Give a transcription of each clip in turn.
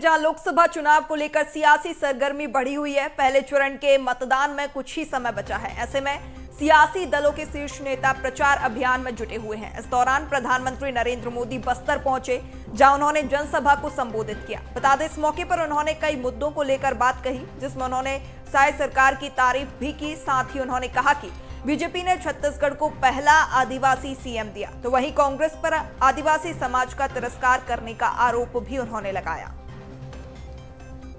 जहां लोकसभा चुनाव को लेकर सियासी सरगर्मी बढ़ी हुई है। पहले चरण के मतदान में कुछ ही समय बचा है। ऐसे में सियासी दलों के शीर्ष नेता प्रचार अभियान में जुटे हुए हैं। इस दौरान प्रधानमंत्री नरेंद्र मोदी बस्तर पहुंचे, जहां उन्होंने जनसभा को संबोधित किया। बता दें, इस मौके पर उन्होंने कई मुद्दों को लेकर बात कही, जिसमें उन्होंने साय सरकार की तारीफ भी की। साथ ही उन्होंने कहा कि बीजेपी ने छत्तीसगढ़ को पहला आदिवासी सीएम दिया, तो वहीं कांग्रेस पर आदिवासी समाज का तिरस्कार करने का आरोप भी उन्होंने लगाया।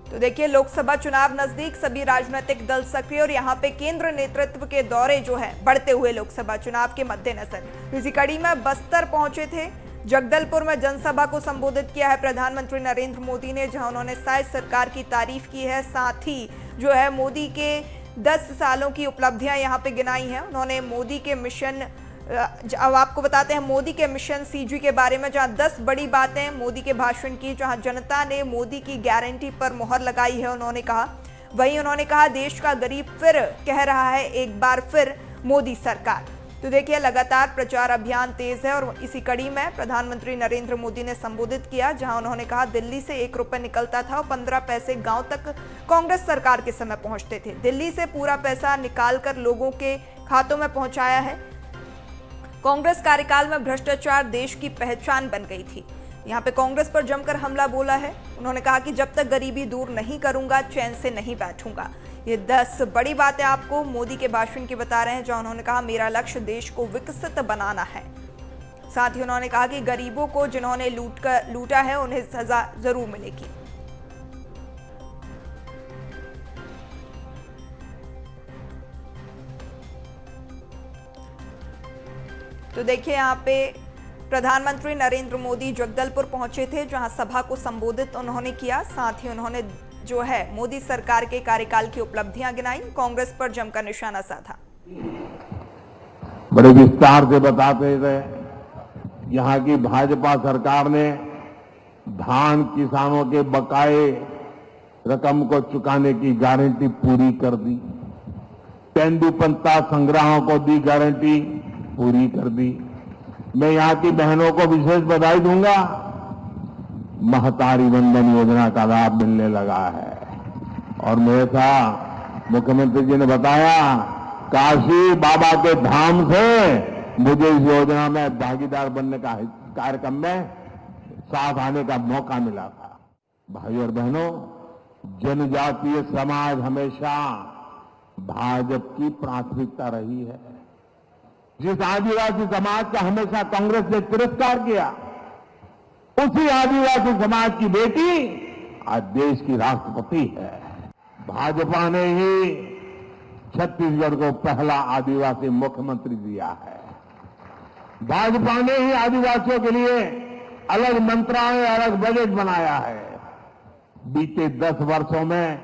तो देखिए, लोकसभा चुनाव नजदीक, सभी राजनीतिक दल सक्रिय और यहां पे केंद्र नेतृत्व के दौरे जो है बढ़ते हुए लोकसभा चुनाव के मद्देनजर इसी कड़ी में बस्तर पहुंचे थे। जगदलपुर में जनसभा को संबोधित किया है प्रधानमंत्री नरेंद्र मोदी ने, जहां उन्होंने साय सरकार की तारीफ की है। साथ ही जो है मोदी के 10 सालों की उपलब्धियां यहां पे गिनाई हैं। उन्होंने मोदी के मिशन, अब आपको बताते हैं मोदी के मिशन सीजी के बारे में, जहां 10 बड़ी बातें मोदी के भाषण की, जहां जनता ने मोदी की गारंटी पर मुहर लगाई है, उन्होंने कहा। वहीं उन्होंने कहा, देश का गरीब फिर कह रहा है एक बार फिर मोदी सरकार। तो देखिए, लगातार प्रचार अभियान तेज है और इसी कड़ी में प्रधानमंत्री नरेंद्र मोदी ने संबोधित किया, जहां उन्होंने कहा, दिल्ली से 1 रुपए निकलता था और 15 पैसे गांव तक कांग्रेस सरकार के समय पहुंचते थे। दिल्ली से पूरा पैसा निकालकर लोगों के खातों में पहुंचाया है। कांग्रेस कार्यकाल में भ्रष्टाचार देश की पहचान बन गई थी। यहाँ पे कांग्रेस पर जमकर हमला बोला है। उन्होंने कहा कि जब तक गरीबी दूर नहीं करूंगा, चैन से नहीं बैठूंगा। ये 10 बड़ी बातें आपको मोदी के भाषण की बता रहे हैं, जहां उन्होंने कहा, मेरा लक्ष्य देश को विकसित बनाना है। साथ ही उन्होंने कहा कि गरीबों को जिन्होंने लूटा है उन्हें सजा जरूर मिलेगी। तो देखिए, यहाँ पे प्रधानमंत्री नरेंद्र मोदी जगदलपुर पहुंचे थे, जहां सभा को संबोधित उन्होंने किया। साथ ही उन्होंने जो है मोदी सरकार के कार्यकाल की उपलब्धियां गिनाई, कांग्रेस पर जमकर निशाना साधा। बड़े विस्तार से बताते थे, यहाँ की भाजपा सरकार ने धान किसानों के बकाए रकम को चुकाने की गारंटी पूरी कर दी। तेंदुपत्ता संग्राहों को दी गारंटी पूरी कर दी। मैं यहाँ की बहनों को विशेष बधाई दूंगा, महतारी वंदन योजना का लाभ मिलने लगा है। और मेरे साथ मुख्यमंत्री जी ने बताया, काशी बाबा के धाम से मुझे इस योजना में भागीदार बनने का कार्यक्रम में साथ आने का मौका मिला था। भाइयों और बहनों, जनजातीय समाज हमेशा भाजपा की प्राथमिकता रही है। जिस आदिवासी समाज का हमेशा कांग्रेस ने तिरस्कार किया, उसी आदिवासी समाज की बेटी आज देश की राष्ट्रपति है। भाजपा ने ही छत्तीसगढ़ को पहला आदिवासी मुख्यमंत्री दिया है। भाजपा ने ही आदिवासियों के लिए अलग मंत्रालय, अलग बजट बनाया है। बीते 10 वर्षों में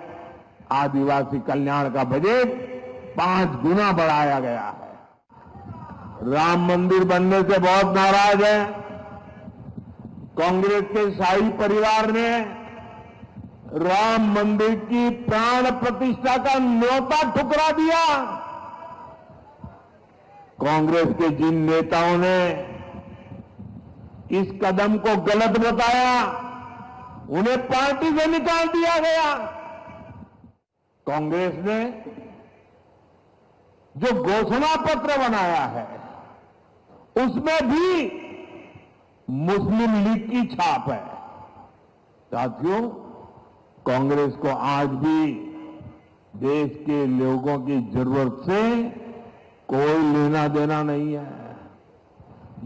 आदिवासी कल्याण का बजट 5 गुना बढ़ाया गया है। राम मंदिर बनने से बहुत नाराज है। कांग्रेस के शाही परिवार ने राम मंदिर की प्राण प्रतिष्ठा का न्योता ठुकरा दिया। कांग्रेस के जिन नेताओं ने इस कदम को गलत बताया, उन्हें पार्टी से निकाल दिया गया। कांग्रेस ने जो घोषणा पत्र बनाया है, उसमें भी मुस्लिम लीग की छाप है। साथियों, कांग्रेस को आज भी देश के लोगों की जरूरत से कोई लेना देना नहीं है।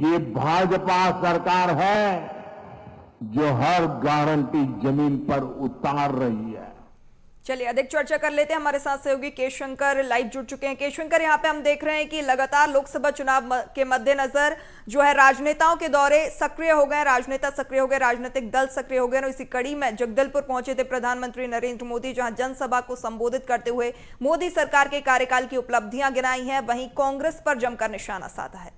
ये भाजपा सरकार है जो हर गारंटी जमीन पर उतार रही है। चलिए, अधिक चर्चा कर लेते हैं। हमारे साथ सहयोगी के शंकर लाइव जुड़ चुके हैं। के शंकर, यहाँ पे हम देख रहे हैं कि लगातार लोकसभा चुनाव के मद्देनजर जो है राजनेताओं के दौरे सक्रिय हो गए, राजनेता सक्रिय हो गए, राजनीतिक दल सक्रिय हो गए। और इसी कड़ी में जगदलपुर पहुंचे थे प्रधानमंत्री नरेंद्र मोदी, जहां जनसभा को संबोधित करते हुए मोदी सरकार के कार्यकाल की उपलब्धियां गिनाई हैं। वहीं कांग्रेस पर जमकर निशाना साधा है।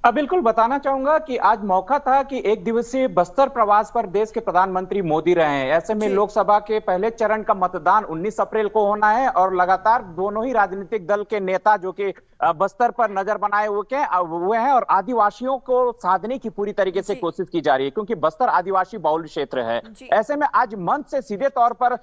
बिल्कुल बताना चाहूंगा कि आज मौका था कि 1 दिवसीय बस्तर प्रवास पर देश के प्रधानमंत्री मोदी रहे हैं। ऐसे में लोकसभा के पहले चरण का मतदान 19 अप्रैल को होना है और लगातार दोनों ही राजनीतिक दल के नेता जो कि बस्तर पर नजर बनाए हुए हैं और आदिवासियों को साधने की पूरी तरीके से जी। कोशिश की जा रही है, क्योंकि बस्तर आदिवासी बहुल क्षेत्र है। जी। ऐसे में आज मंच से सीधे तौर पर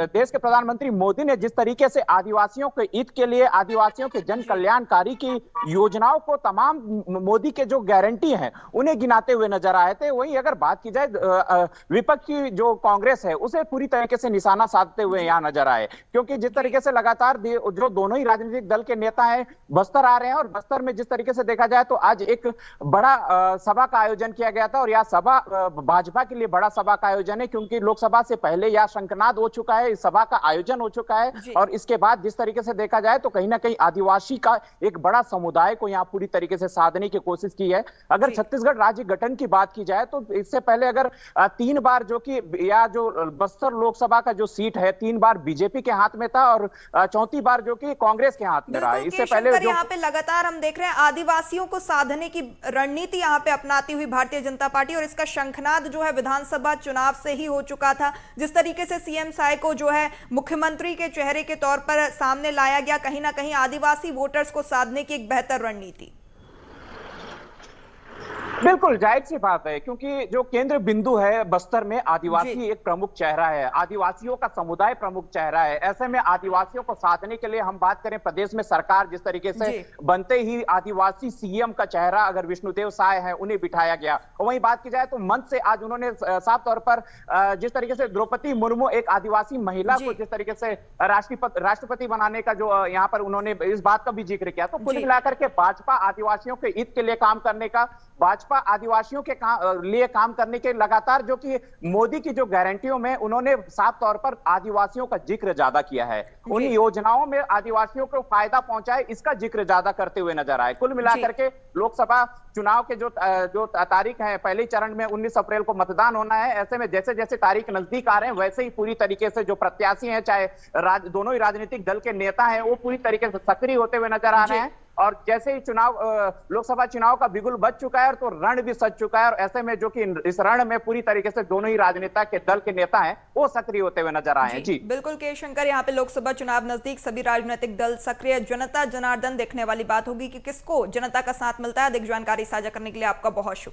देश के प्रधानमंत्री मोदी ने जिस तरीके से आदिवासियों के हित के लिए, आदिवासियों के जन कल्याणकारी की योजनाओं को, तमाम मोदी के जो गारंटी हैं उन्हें गिनाते हुए नजर आए थे, वहीं अगर बात की जाए विपक्ष की जो कांग्रेस है उसे पूरी तरीके से निशाना साधते हुए यहां नजर आए, क्योंकि जिस तरीके से लगातार जो दोनों ही राजनीतिक दल के नेता हैं बस्तर आ रहे हैं, और बस्तर में जिस तरीके से देखा जाए तो आज एक बड़ा सभा का आयोजन किया गया था, और यह सभा भाजपा के लिए बड़ा सभा का आयोजन है, क्योंकि लोकसभा से पहले यह शंखनाद हो चुका है, इस सभा का आयोजन हो चुका है, और इसके बाद जिस तरीके से देखा जाए तो कहीं ना कहीं आदिवासी का एक बड़ा समुदाय को यहां पूरी तरीके से साधने की कोशिश की है। अगर छत्तीसगढ़ राज्य गठन की बात की जाए तो इससे पहले अगर 3 बार जो कि या जो बस्तर लोकसभा का जो सीट है 3 बार बीजेपी के हाथ में था, और 4थी बार जो कि कांग्रेस के हाथ में रहा है। इससे पहले जो यहाँ पे लगातार हम देख रहे हैं आदिवासियों को साधने की रणनीति यहाँ पे अपनाती हुई भारतीय जनता पार्टी, और इसका शंखनाद जो है विधानसभा चुनाव से ही हो चुका था। जिस तरीके से सीएम साय को जो है मुख्यमंत्री के चेहरे के तौर पर सामने लाया गया, कहीं ना कहीं आदिवासी वोटर्स को साधने की एक बेहतर रणनीति। बिल्कुल जायज सी बात है, क्योंकि जो केंद्र बिंदु है बस्तर में आदिवासी एक प्रमुख चेहरा है, आदिवासियों का समुदाय प्रमुख चेहरा है। ऐसे में आदिवासियों को साधने के लिए हम बात करें, प्रदेश में सरकार जिस तरीके से बनते ही आदिवासी सीएम का चेहरा अगर विष्णुदेव साय है उन्हें बिठाया गया, और वहीं बात की जाए तो मंच से आज उन्होंने साफ तौर पर जिस तरीके से द्रौपदी मुर्मू एक आदिवासी महिला को जिस तरीके से राष्ट्रपति बनाने का जो यहाँ पर उन्होंने इस बात का भी जिक्र किया, तो कुल मिलाकर के भाजपा आदिवासियों के हित के लिए काम करने का, भाजपा आदिवासियों के लिए काम करने के लगातार जो कि मोदी की जो गारंटियों में उन्होंने साफ तौर पर आदिवासियों का जिक्र ज्यादा किया है, उन योजनाओं में आदिवासियों को फायदा पहुंचाए इसका जिक्र ज्यादा करते हुए नजर आए। कुल मिलाकर के लोकसभा चुनाव के जो तारीख है, पहले चरण में 19 अप्रैल को मतदान होना है। ऐसे में जैसे जैसे तारीख नजदीक आ रहे हैं वैसे ही पूरी तरीके से जो प्रत्याशी हैं, चाहे दोनों ही राजनीतिक दल के नेता हैं, वो पूरी तरीके से सक्रिय होते हुए नजर आ रहे हैं, और जैसे ही लोकसभा चुनाव का बिगुल बज चुका है तो रण भी सज चुका है, और ऐसे में जो कि इस रण में पूरी तरीके से दोनों ही राजनेता के दल के नेता हैं वो सक्रिय होते हुए नजर आए हैं। जी बिल्कुल के शंकर, यहाँ पे लोकसभा चुनाव नजदीक, सभी राजनीतिक दल सक्रिय, जनता जनार्दन देखने वाली बात होगी कि किसको जनता का साथ मिलता है। अधिक जानकारी साझा करने के लिए आपका बहुत शुक्रिया।